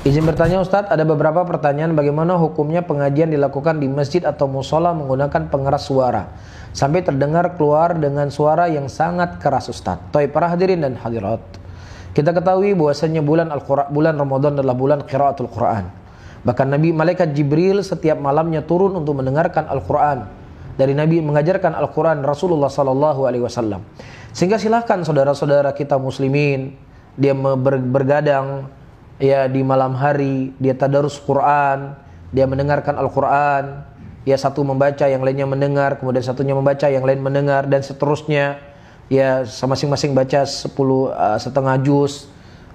Izin bertanya Ustadz, ada beberapa pertanyaan bagaimana hukumnya pengajian dilakukan di masjid atau musola menggunakan pengeras suara sampai terdengar keluar dengan suara yang sangat keras Ustadz. Para hadirin dan hadirat, kita ketahui bahwasanya bulan Ramadan adalah bulan qiraatul Quran. Bahkan malaikat Jibril setiap malamnya turun untuk mendengarkan Al-Quran dari Nabi mengajarkan Al-Quran Rasulullah SAW. Sehingga silahkan saudara-saudara kita muslimin, dia bergadang ya di malam hari, dia tadarus Quran, dia mendengarkan Al-Quran, ya satu membaca, yang lainnya mendengar, kemudian satunya membaca, yang lain mendengar, dan seterusnya. Ya masing-masing baca 10 setengah juz,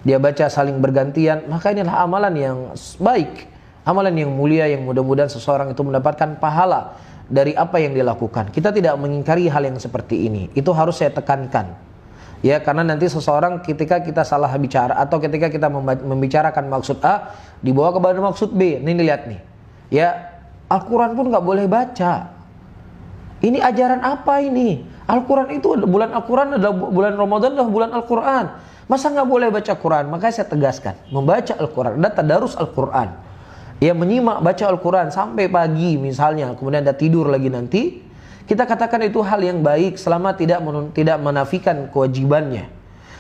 dia baca saling bergantian. Maka inilah amalan yang baik, amalan yang mulia, yang mudah-mudahan seseorang itu mendapatkan pahala dari apa yang dia lakukan. Kita tidak mengingkari hal yang seperti ini, itu harus saya tekankan. Ya, karena nanti seseorang ketika kita salah bicara atau ketika kita membicarakan maksud A dibawa kepada maksud B. Ini lihat nih. Ya, Al-Quran pun nggak boleh baca. Ini ajaran apa ini? Al-Quran itu bulan Al-Quran adalah bulan Ramadan adalah bulan Al-Quran. Masa nggak boleh baca Quran? Makanya saya tegaskan, membaca Al-Quran dan tadarus Al-Quran. Ya, menyimak baca Al-Quran sampai pagi misalnya, kemudian Anda tidur lagi nanti. Kita katakan itu hal yang baik selama tidak menafikan kewajibannya.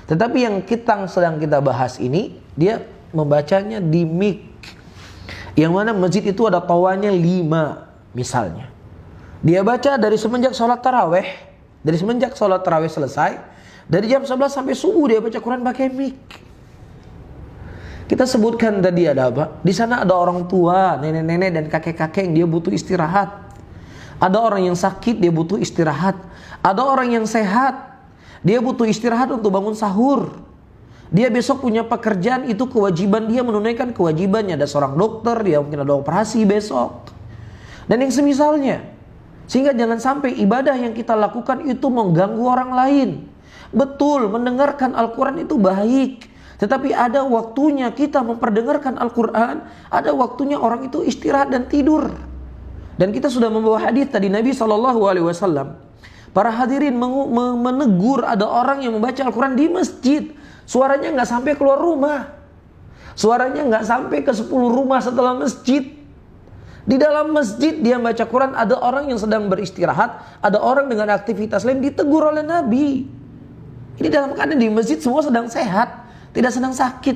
Tetapi yang sedang kita bahas ini, dia membacanya di mic. Yang mana masjid itu ada tawanya 5 misalnya. Dia baca dari semenjak sholat taraweh. Dari semenjak sholat taraweh selesai, dari jam 11 sampai subuh dia baca Quran pakai mic. Kita sebutkan tadi ada apa? Di sana ada orang tua, nenek-nenek dan kakek-kakek yang dia butuh istirahat. Ada orang yang sakit, dia butuh istirahat. Ada orang yang sehat, dia butuh istirahat untuk bangun sahur. Dia besok punya pekerjaan, itu kewajiban dia menunaikan kewajibannya. Ada seorang dokter, dia mungkin ada operasi besok. Dan yang semisalnya. Sehingga jangan sampai ibadah yang kita lakukan itu mengganggu orang lain. Betul, mendengarkan Al-Quran itu baik. Tetapi ada waktunya kita memperdengarkan Al-Quran. Ada waktunya orang itu istirahat dan tidur. Dan kita sudah membawa hadis tadi Nabi SAW. Para hadirin menegur ada orang yang membaca Al-Quran di masjid. Suaranya nggak sampai keluar rumah. Suaranya nggak sampai ke 10 rumah setelah masjid. Di dalam masjid dia baca Quran, ada orang yang sedang beristirahat, ada orang dengan aktivitas lain, ditegur oleh Nabi. Ini dalam keadaan di masjid semua sedang sehat, tidak sedang sakit.